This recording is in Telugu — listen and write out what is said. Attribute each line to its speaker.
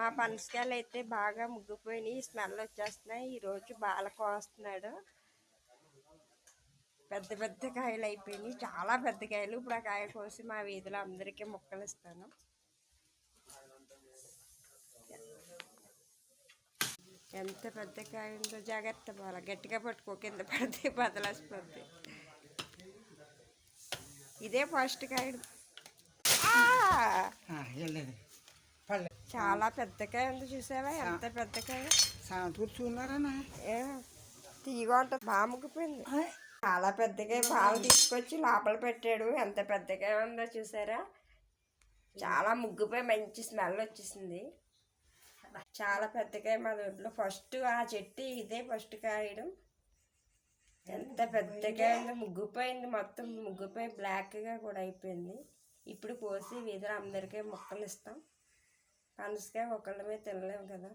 Speaker 1: మా పనసకాయలు అయితే బాగా ముగ్గిపోయినాయి, స్మెల్ వచ్చేస్తున్నాయి. ఈరోజు బాగా కోస్తున్నాడు. పెద్ద పెద్ద కాయలు అయిపోయినాయి, చాలా పెద్ద కాయలు. ఇప్పుడు ఆ కాయ కోసి మా వీధిలో అందరికీ ముక్కలు ఇస్తాను. ఎంత పెద్ద కాయ ఉందో జాగ్రత్త, బాగా గట్టిగా పట్టుకో, కింద పడితే బదలేసిపోద్ది. ఇదే ఫస్ట్ కాయ. చాలా పెద్ద కాయ ఉంది, చూసావా ఎంత పెద్ద కాయ.
Speaker 2: కూర్చున్నారా
Speaker 1: తీగా ఉంటుంది, బాగా ముగ్గిపోయింది. చాలా పెద్దగా బాగా తీసుకొచ్చి లోపల పెట్టాడు. ఎంత పెద్దగా ఉందో చూసారా. చాలా ముగ్గిపోయి మంచి స్మెల్ వచ్చేసింది. చాలా పెద్దగా మా దొడ్లో ఫస్ట్ ఆ చెట్టు ఇదే ఫస్ట్ కాయడం. ఎంత పెద్దగా ఉందో, ముగ్గిపోయింది, మొత్తం ముగ్గిపోయి బ్లాక్గా కూడా అయిపోయింది. ఇప్పుడు కోసి వీధిలో అందరికీ ముక్కలు ఇస్తాం. పనసకాయ ఒకళ్ళమే తినలేము కదా.